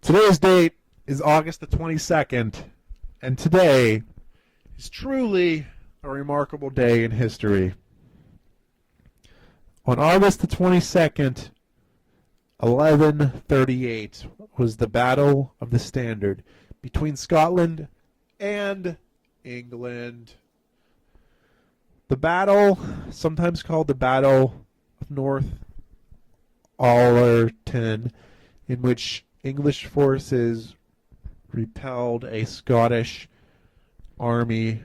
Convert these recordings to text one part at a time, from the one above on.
Today's date is August the 22nd, and today is truly a remarkable day in history. On August the 22nd, 1138, was the Battle of the Standard between Scotland and England. The battle, sometimes called the Battle of North Allerton, in which English forces repelled a Scottish army,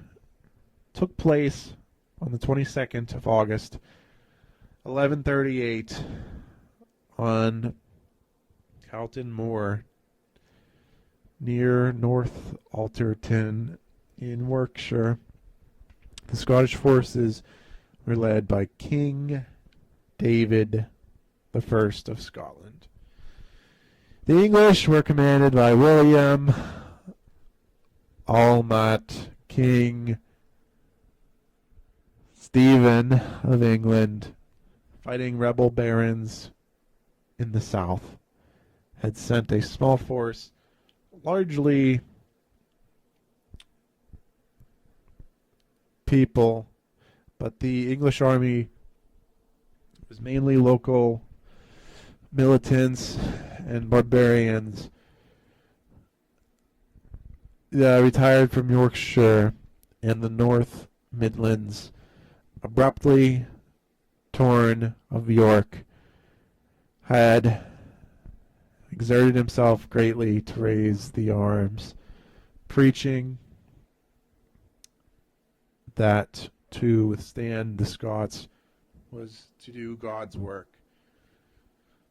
took place on the 22nd of August, 1138, on Calton Moor, near North Allerton in Warwickshire. The Scottish forces were led by King David I of Scotland. The English were commanded by William Almat, King Stephen of England, fighting rebel barons in the south, had sent a small force, largely people, but the English army was mainly local militants and barbarians, retired from Yorkshire and the North Midlands, abruptly torn of York, had exerted himself greatly to raise the arms, preaching that to withstand the Scots was to do God's work.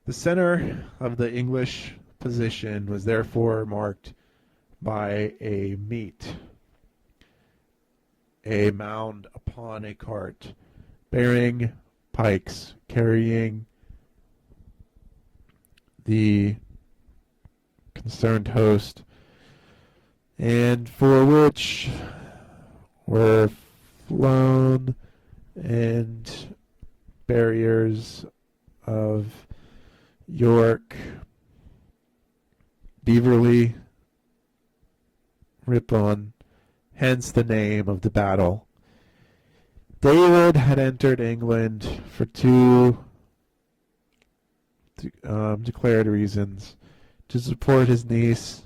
The center of the English position was therefore marked by a meet, a mound upon a cart, bearing pikes, carrying the concerned host, and for which were flown and barriers of York, Beverley, Ripon, hence the name of the battle. David had entered England for two declared reasons: to support his niece's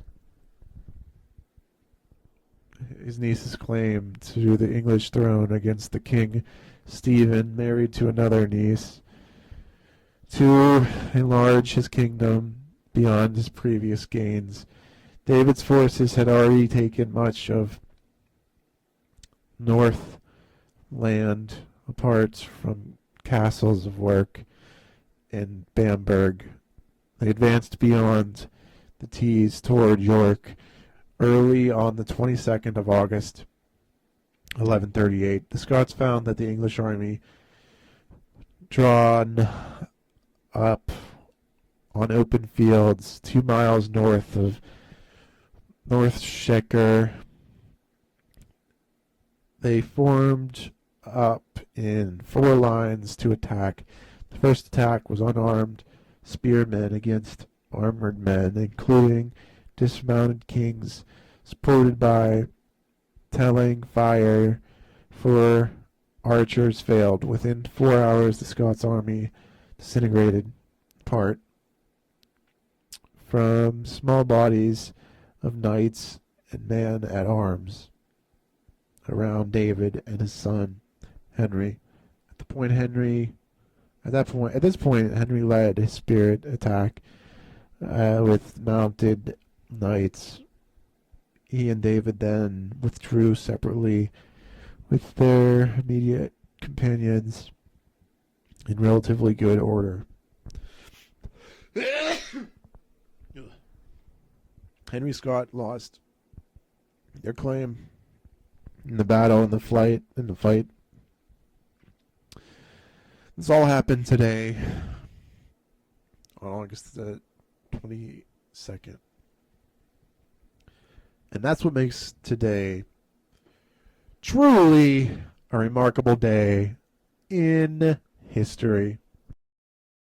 claim to the English throne against the King Stephen, married to another niece, to enlarge his kingdom beyond his previous gains. David's forces had already taken much of Northland, apart from castles of Warwick and Bamberg. They advanced beyond the Tees toward York. Early on the 22nd of August, 1138, the Scots found that the English army, drawn up on open fields 2 miles north of Northshire, they formed up in 4 lines to attack. The first attack was unarmed spearmen against armored men, including dismounted kings, supported by telling fire, for archers failed. Within 4 hours, the Scots army disintegrated apart from small bodies of knights and men at arms around David and his son Henry. At this point, Henry led his spirit attack with mounted knights. He and David then withdrew separately with their immediate companions in relatively good order. Henry Scott lost their claim in the battle, in the fight. This all happened today on August the 22nd. And that's what makes today truly a remarkable day in history.